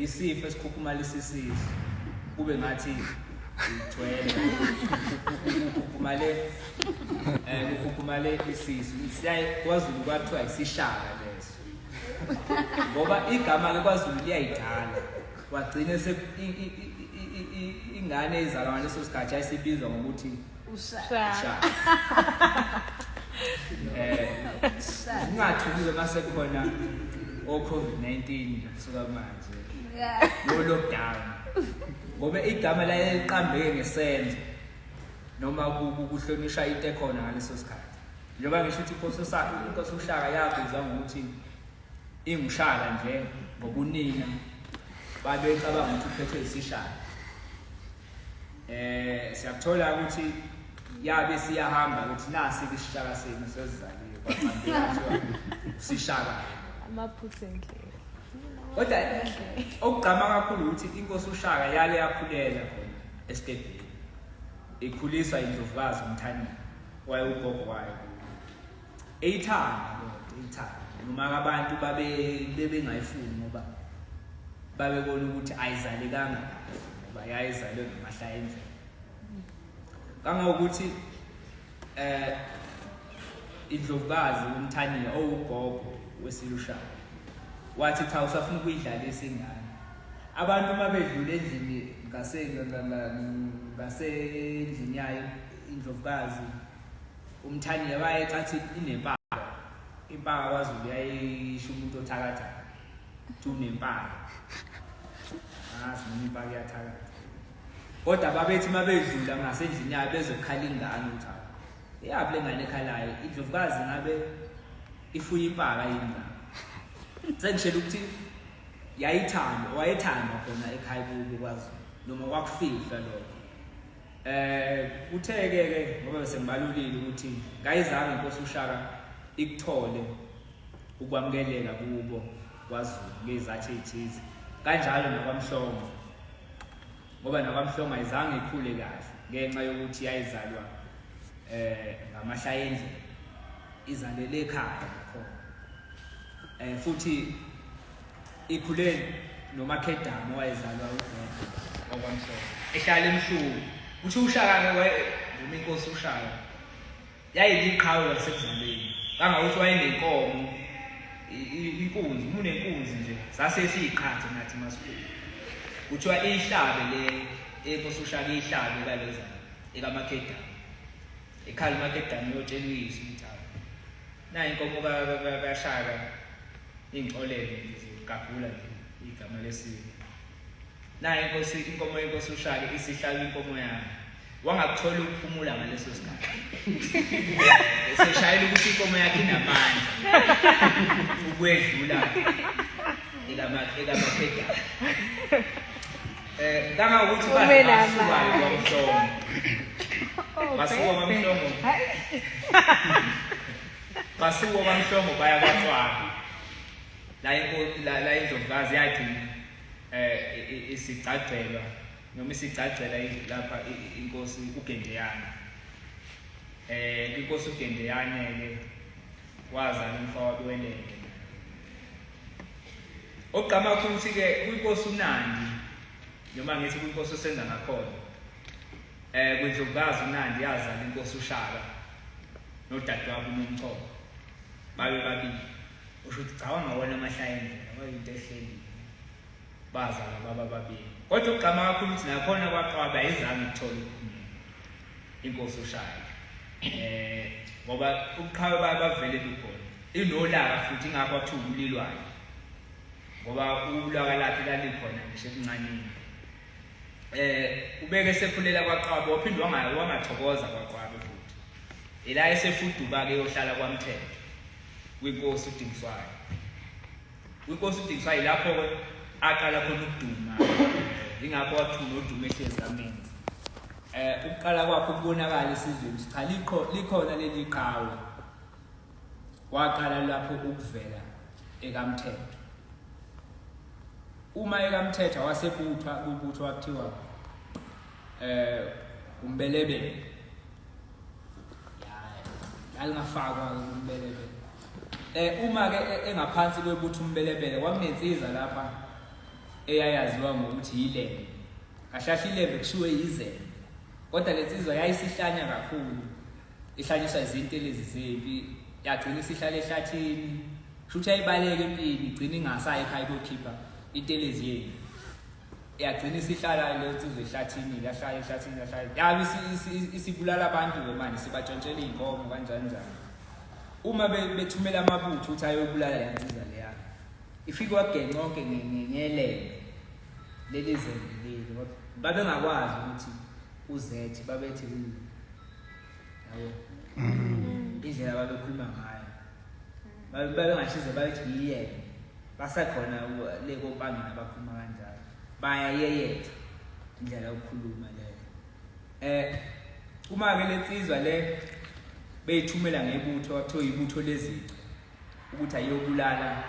isifo esikhukhumala isisizo kube ngathi ithwele ukhukhumale isisu siyaye kwaZulu kwathiwa isishaka leso ngoba igama ke kwaZulu liyayidala wagcina ingane ezalwa ngaleso sikhathi ayisibizwa ngokuthi uShaka ungathuki mase khona COVID-19 kusuka manje no lockdown ngoba igama la liqambeke ngesenzo noma ukuhlonishwa into ekhona ngaleso sikhathi njengoba ngisho ukuthi inkosi uShaka yabizwa ngokuthi inguShaka nje ngobunina babe ecabanga ukuthi uphethwe isishaka siyathola ukuthi yabe siyahamba ukuthi nasi isishaka senu sezizaliwe kwaqambeka sishaka Amaphutha endlela. kodwa okugqama kakhulu ukuthi inkosi uShaka yale yakhulela khona esitebheni ikhuliswa iNdlovukazi uMthaniya wayeugogo wayo eyithanda noma abantu babengayifuni ngoba babebona ukuthi ayizalekanga ngoba yayizalwe ngamahlaya endlela kangokuthi indlovukazi umthaniya owugogo wesilushayo wathi cha usafuna ukuyidlalisa ingane abantu uma bedlula endlini ngasendlini yayo indlovukazi umthaniya bayecathi inempala impala kwaZulu yayisho umuntu othakathaka tunempala noma impala yathakatha kodwa babethi mabedlula ngasendlini yayo bezokhala ingane uthi yapi lengane ekhalayo indlovukazi ngabe ifuya impala yini sengishela ukuthi wayethanda khona ekhaya kubo kwaZulu noma kwakufihla lokho kutheke ngoba bese ngibalulile ukuthi ngayizange inkosi uShaka ikuthole ukwamukeleka kubo kwaZulu ngezathu ezithize kanjalo nakwamhlongo ngoba nakwamhlongo ayizange ikhule kahle ngenxa yokuthi yayizalwa ngamahlaya endlela izalele ekhaya khona futhi ikhule nomakhedamu owayezalwa uGqondo okwamhlongo ehlala emhluku uthi uShaka noma inkosi uShaka yayiliqhawe lasekuzaleni kangakuthi wayenenkomo inkunzi unenkunzi nje sasesiyiqhathe nathi masikhulu kuthiwa ihlabe le enkosi uShaka ihlabe kaleza ekamakhedamu ekhala umakhedamu yotshela uyise ukuthi na inkomo kaShaka ingcolele zigagula igama lesizwe na inkomo yenkosi uShaka isihlala inkomo yakhe wangakuthola ukuphumula ngaleso sikhathi seshayela ukuthi inkomo yakhe inamandla ukwedlula ekamakhedamu kangakuthi basukayo kwamhlongo basuka kwamhlongo baya kwaXhwaba la indlovukazi yagcina isigcagcelwa noma isigcagcela lapha inkosi uGendeyana inkosi uGendeyana ke wazala umfowabo welenge ogqama ukuthi ke kwinkosi uNandi noma ngithi kwinkosi usenza ngakhona kwindlovukazi uNandi yazala inkosi uShaka nodadewabo uNomcholo babe babili usho ukuthi cha wangawona amahlaya endlela wayinto ehleli bazala baba babili kodwa ugqama kakhulu ukuthi nakhona kwaXhwaba ayizange ithole ukuphumula inkosi uShaka ngoba ubuqhawe bavele bukhona inolaka futhi ingakho akuthiwa umlilwane ngoba ulaka lakhe lalikhona ngisho ebuncane ubeke sephulela kwaXhwaba waphinde wangathokoza kwaXhwaba futhi ila esefuduka ke yohlala kwaMthetho kwinkosi uDingiswayo kwinkosi uDingiswayo lapho ke aqala khona ukuduma ingakho wathula udumo ehlezi kamenzi ukuqala kwakhe ukubonakala esizweni cha likhona leli qhawe waqala lapho ukuvela ekaMthetho uma ekaMthetho wasebuthwa kubutho wakuthiwa umbelebele alingafakwa umbelebele uma ke engaphansi kwebutho umbelebele kwakunensizwa lapha eyayaziwa ngokuthi yilembe kahlahla ilembe kushiwe yizembe kodwa lensizwa yayisihlanya kakhulu ihlanyiswa izinto lezi zempi yagcina isihlala ehlathini futhi ayibaleke empini igcina ingasayi ekhaya kokhipha intelezi yeni yagcina isihlala lensizwa ehlathini lahlala ehlathini yabe isibulala abantu manje sibatshontshela inkomo kanjani uma bethumela amabutho uthi ayobulala lensizwa leya ifike wagenqa konke ngelembe leli zembe leli babengakwazi ukuthi uzethi babethi yabo indlela babekhuluma ngayo babengashize babethi yiye basakhona le kompangeni abakhuluma kanjalo bayayeyetha indlela yokukhuluma leyo uma ke lensizwa le beyithumela ngebutho wakuthiwa ibutho lezici ukuthi ayobulala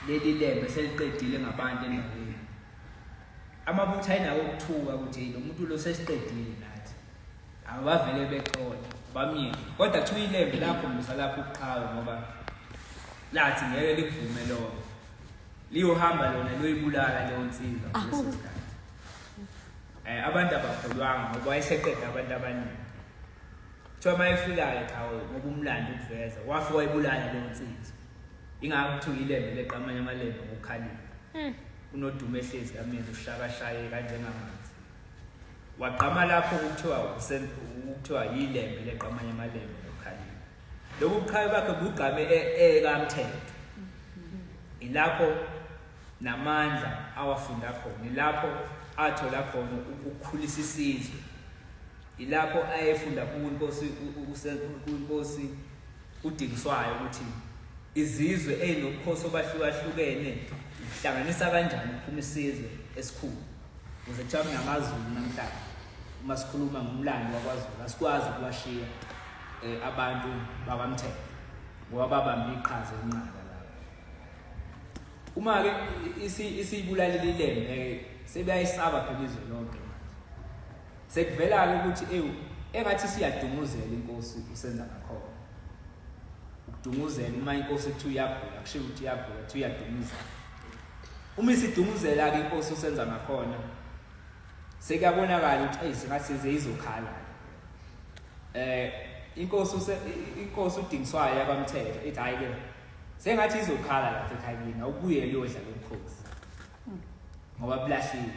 leli lembe seliqedile ngabantu endaweni amabutho ayinawo ukuthuka ukuthi lo muntu lo sesiqedile nathi abavele bexola bamyeke kodwa kuthiwa ilembe lapho msalapho uqhawe ngoba lathi ngeke likuvume lokho liyohamba lona loyibulala leyo nsizwa ngaleso sikhathi. Abantu abakholwanga ngoba wayeseqeda abantu abaningi. Kuthiwa mayefikayo echawe ngoba umlando ukuveza wafika wayibulala leyo nsizwa. Ingakho kuthiwa ilembe leqamanye amalembe ngokukhalipha. Unodumo ehlezi kameni ushakashaye kanjengamanzi. Waqama lapho kuthiwa yilembe leqamanye amalembe ngokukhalipha. Lokhu kuqhawe bakhe kugqame ekamthetho. Ilapho namandla awafunda khona, ilapho athola khona ukukhulisa isizwe. Ilapho ayefunda kuNkosi udingiswayo ukuthi izizwe ezinokhoso bahlukahlukene uhlanganisa kanjani ukuphuma isizwe esikhulu. Ukuze kuthiwa ngamaZulu namhlanje uma sikhuluma ngomlando wakwaZulu asikwazi ukubashiya abantu bakamthetho ngoba babambe iqhaza elinqaba lapho. Uma ke isibulalile ilembe sebeyayisaba phela izwe lonke manje. Sekuvela ke ukuthi engathi siyadumuzela inkosi usenza ngakhona. Ukudumuzela uma inkosi ethu iyabhula kushiwo ukuthi iyabhula ethu iyadumuzela. Uma isidumuzela ke inkosi usenza ngakhona sekuyabonakala ukuthi singathi size izokhala. Inkosi udingiswayo yakamthetho ethi hayi ke sengathi izokhala lapha ekhayini awubuye liyodla lomkhosi. Ngoba bulahliwe.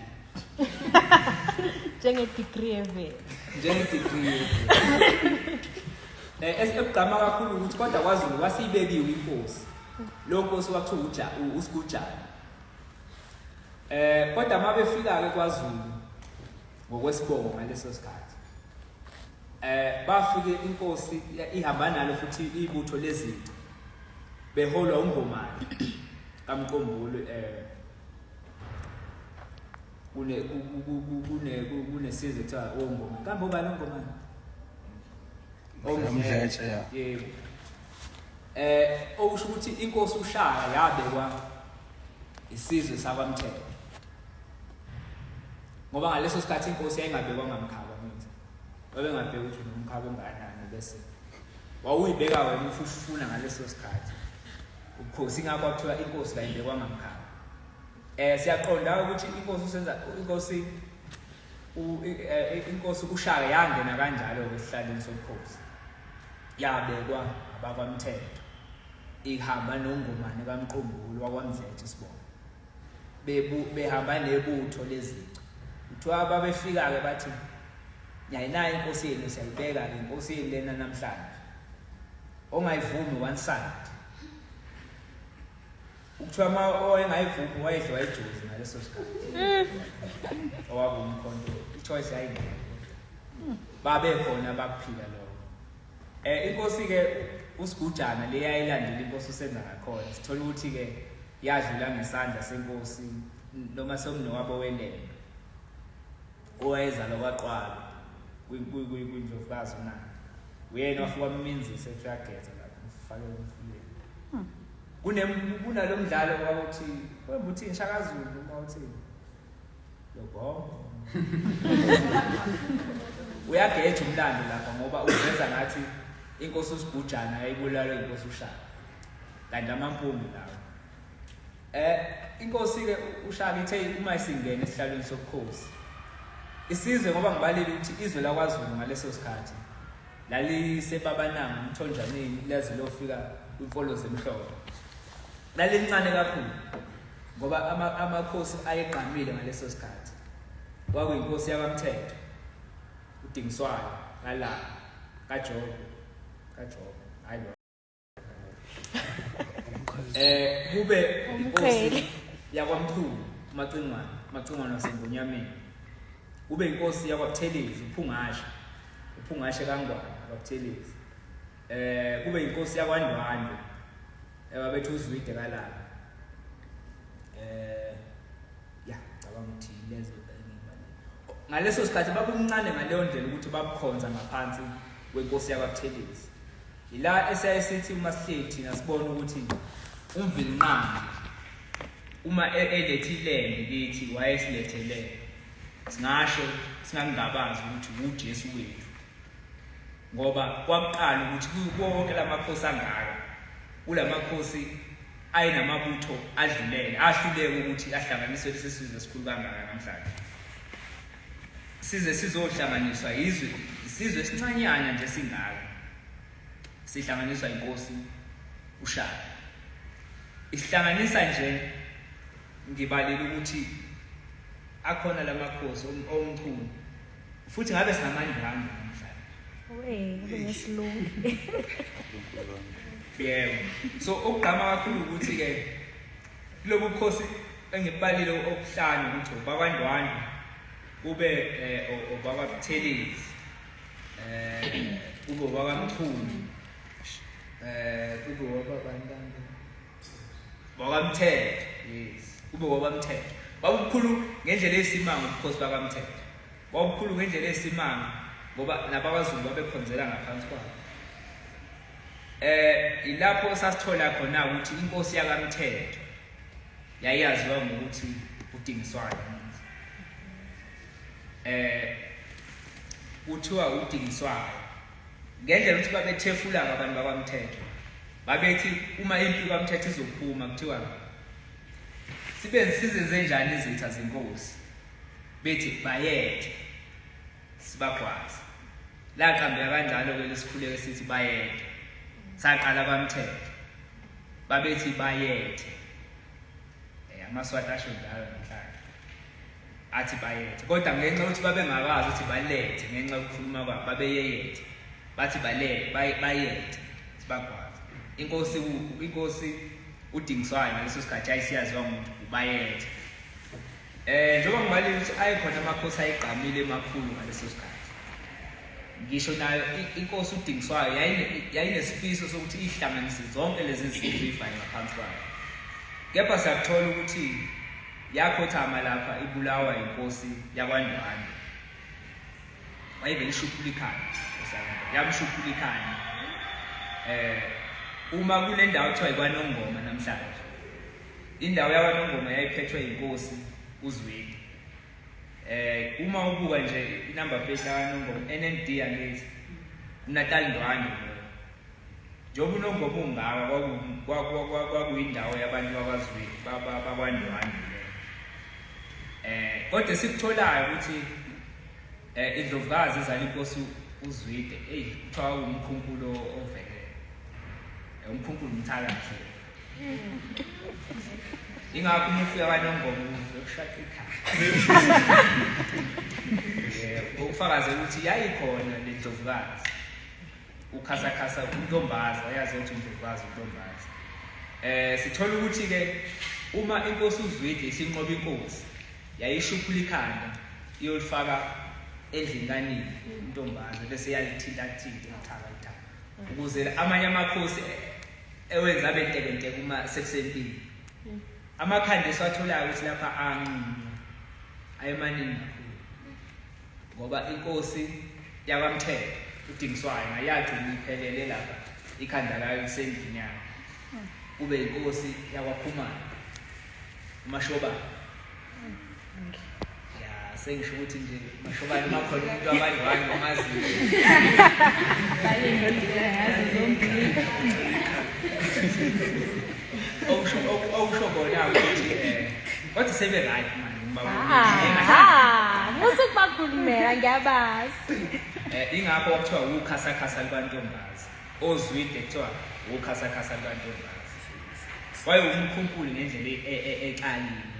Njenge-degree evele. Esigqama kakhulu ukuthi kodwa kwaZulu wasibekiwe inkosi. Lo nkosi wakuthiwa uSigujana. Kodwa mabefika ke kwaZulu ngokwesibongo ngaleso sikhathi. Bafike inkosi ihamba nalo futhi ibutho lezinto. Beholwa uNgomane kaMqombulo kunesizwe ekuthiwa oNgomane. Kambe ubani uNgomane? Umdletshe ya. Yebo. Okusho ukuthi inkosi uShaka yabekwa isizwe sakwamthetho. Ngoba ngaleso sikhathi inkosi yayingabekwa ngamkhaba manje. Babengabheka ukuthi unomkhaba onganani bese wawuyibeka wena ufuna ngaleso sikhathi. Ukhosi ngakho kuthiwa inkosi kayibekwa ngamkhaba. Siyaqonda ukuthi inkosi uShaka yangena kanjalo kwesihlalweni sobukhosi. Yabekwa abakwamthetho. Ihamba noNgomane kaMqombulo wakwaMdletshe isibongo. Behamba nebutho lezinto. Kuthiwa babefika ke bathi nyayinayo inkosi yenu siyayibeka ke inkosi yenu lena namhlanje. Ongayivumi one side. Ukuthiwa owayengayivumi wayedliwa ijuzi ngaleso sikhathi. Owaba umkhonto ichoice yayingekho. Babe khona bakuphila lokho. Inkosi ke uSigujana leyayilandela inkosi usenza ngakhona. Sithola ukuthi ke yadlula ngesandla senkosi noma somnowabo welembe. Owayezalwa kwaQwala kwindlovukazi uNandi. Uyena wafika uMinzisi eTrageza lapho ufake umfuleni. Kunalomdlalo wakuthi webuthi nshakazulu uma uthi yobho. Uyageja umlando lapha ngoba uveza ngathi inkosi uSigujana yayibulala inkosi uShaka. Kanti amampungu lawo. Inkosi ke uShaka ithe uma isingena esihlalweni sobukhosi. Isizwe ngoba ngibalile ukuthi izwe lakwaZulu ngaleso sikhathi laliseBabananga umthonjaneni laze lofika kwimfolo zemhloko. Lalincane kakhulu ngoba amakhosi ayeqhamile ngaleso sikhathi. Kwakuyinkosi yakamthetho udingiswayo ngala kaJobe hayi lo. Kube inkosi yakwaMthulu Macingwana naseNgonyameni. Kube inkosi yakwaButhelezi uPhungashe kaNgwane kwaButhelezi. Kube inkosi yakwaNdwandwe babethu uZwide kalala. Cabanga ukuthi lezo ngaleso sikhathi babumncane ngaleyo ndlela ukuthi babukhonza ngaphansi kwenkosi yakwaButhelezi. Ila esayisithi uma sihleli nasibona ukuthi umvilinqangi uma elethile ngithi wayesilethele singasho singangabazi ukuthi uJesu wethu. Ngoba kwakuqala ukuthi konke lamakhosi angaka kulamakhosi ayinamabutho adlulele ahluleke ukuthi ahlanganiswe lesi sizwe esikhulu kangaka namhlanje sizohlanganiswa isizwe esincanyana nje singaka sihlanganiswa inkosi ushaka isihlanganisa nje ngibalile ukuthi akhona lamakhosi omkhulu futhi ngabe sinamandla namhlanje ngesilungu. yebo so okugqama kakhulu ukuthi ke lobu bukhosi engibalile okuhlanu ukuthi bakwaNdwandwe kube obakwaButhelezi kube obakwaMchunu kube obabantanga bakwaMthetho yes kube obamthetho babukhulu ngendlela esimanga ubukhosi bakaMthetho babukhulu ngendlela esimanga ngoba nabakwaZulu babekhonzela ngaphansi kwabo ilapho sasithola khona ukuthi inkosi yakaMthetho yayaziwa ngokuthi uDingiswayo kuthiwa uDingiswayo ngendlela ukuthi babethefula abantu bakwaMthetho babethi uma impi kaMthetho izophuma kuthiwa sizenze njani izitha zenkosi bethi bayethe sibakwazi laqambeka kanjalo ke lesikhuleke sithi bayethe saqala kwaMthetho babethi bayethe amaswati asho njalo namhlanje athi bayethe kodwa ngenxa ukuthi babengakazi ukuthi balethe ngenxa yokukhuluma kwabo babeyethe bathi bayethe sibakwazi inkosi uDingiswayo ngaleso sikhathi ayisiyaziwa ngokuthi ubayethe njengoba ngibalile ukuthi ayikhona amakhosi ayigqamile emakhulu ngaleso sikhathi ngisho nayo inkosi uDingiswayo yayinesifiso sokuthi ihlanganise zonke lezi zizwe ifane ngaphansi kwayo kepha siyathola ukuthi yakhothama lapha ibulawa inkosi yakwaNdwandwe wayevele ishuphulikhana yamshuphulikhana uma kule ndawo kuthiwa ikwaNongoma namhlanje indawo yakwaNongoma yayiphethwe inkosi uZwide uma ubuka nje inamba plate yakwaNongoma NND angithi uNatal Ndwandwe njengoba uNongoma ungaka kwakuyindawo yabantu bakwaZwide bakwaNdwandwe kodwa sikutholayo ukuthi indlovukazi ezala inkosi uZwide kuthiwa umkhunkulo ovele umkhunkulo umthakahle ingakho umufika kwaNongoma uzokushaka ikhaya ukufakaze ukuthi yayikhona le ndlovukazi ukhasa uNtombazi ayazi ukuthi uNtombazi uNtombazi sithola ukuthi ke uma inkosi uZwide isinqoba inkosi yayishuphula ikhanda iyolifaka endlini kanini uNtombazi bese yalithinta ithaka ukuze amanye amakhosi ewenza abentebente kuma sekusempini amakhanda esiwatholayo ukuthi lapha anqinwa ayemaningi kakhulu ngoba inkosi yakwaMthetho uDingiswayo ngayathi iphelele lapha ikhanda layo lisendlini yakhe kube inkosi yakwaPhumani uMashobane sengisho ukuthi nje uMashobane makhona umuntu abadlwana omaziyo okusho kona ukuthi kodwa sebe right manje musikubakhulumela ngiyabazi ingapho okuthiwa ukhasa likaNtombazi oZwide kuthiwa ukhasa likaNtombazi kwaye umkhunkulo ngendlela eqalile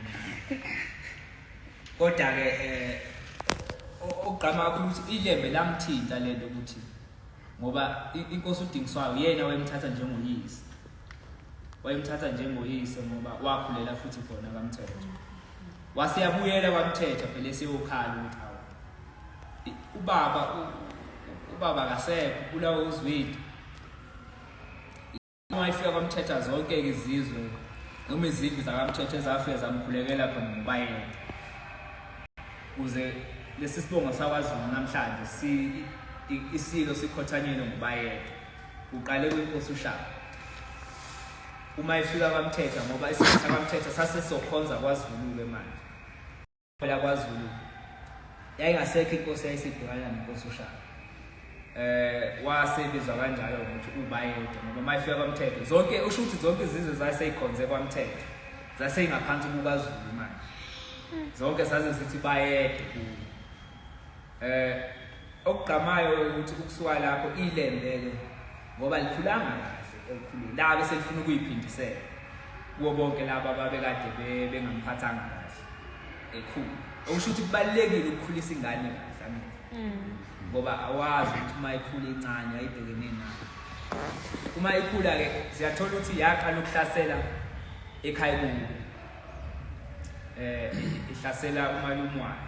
kodwa ke ogqama ukuthi ilembe lamthinta lento ukuthi ngoba inkosi uDingiswayo yena wayemthatha njengoyise ngoba wakhulela futhi khona kaMthetho wasiyabuyela kwaMthetho phela esiyokhala ukuthi hawo ubaba kasekho kulawo uZwide wayefika kwaMthetho zonke izizwe noma izindlu zakaMthetho ezafika zamkhulekela khona ngobayena uze lesi sibongo sakwaZulu namhlanje isilo sikhothanyelwe ngobayena uqale kwinkosi uShaka uma ifika kwaMthetho ngoba isikhathi sakaMthetho sasisokhonza kwaZulu ke manje phela kwaZulu yayingasekho inkosi yayisidukana nenkosi uShaka wasebizwa kanjalo ukuthi ubayede ngoba mayifika kwaMthetho zonke usho ukuthi zonke izizwe zaseyikhonze kwaMthetho zaseyingaphansi kukaZulu manje zonke saze sithi bayede okugqamayo ukuthi ukusuka lapho ilembeke ngoba likhulanga kahle elikhulu la bese lifuna ukuyiphindisela kubo bonke laba ababekade bengamphathanga kahle ekhulu okusho ukuthi kubalekile ukukhulisa ingane kahle ngoba awazi ukuthi uma ikhula incane ayibhekene nayo uma ikhula ke siyathola ukuthi yaqala ukuhlasela ekhaya kubo ihlasela umalumwane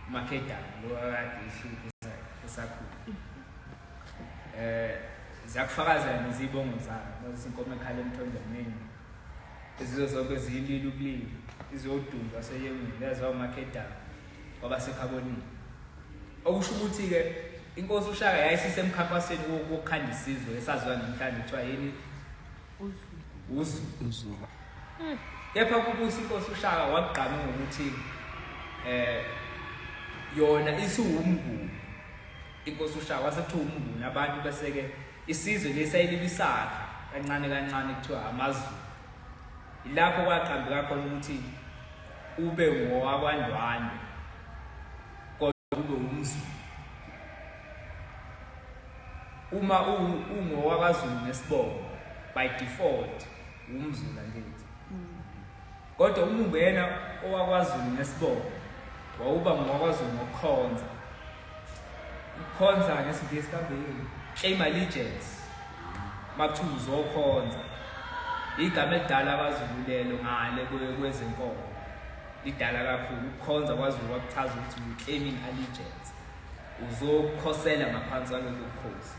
uMakhedana lo akade ihlupha esakhula ziyakufakazela nezibongo zayo izinkomo ekhala emthonjeni izizo zonke zilile ukulila izodumba seyengweni lezo uMakhedana wabasekhabonini okusho ukuthi ke inkosi uShaka yayisisemkhankasweni wokukhanda isizwe esaziwa namhlanje kuthiwa yini uZulu kepha kubusa inkosi uShaka waqhama ngokuthi yona isuwumnguni inkosi uShaka wasethiwa umnguni abantu bese ke isizwe lesayilibisaka kancane kancane kuthiwa Amazulu ilapho kwaqhambeka khona ukuthi ube ngowakwaNdwandwe kodwa umZulu uma ungowakwaZulu nesibongo by default umZulu angithi kodwa uma ungena owakwaZulu nesibongo wawuba ngowakwaZulu ngokukhonza ukukhonza ngesingisi kambeni claim allegiance makuthiwa uzokhonza igama elidala kwaZulu lelo ngale kwezenkomo lidala kakhulu ukukhonza kwaZulu wakuchaza ukuthi claiming allegiance uzokhosela ngaphansi kwalolu bukhosi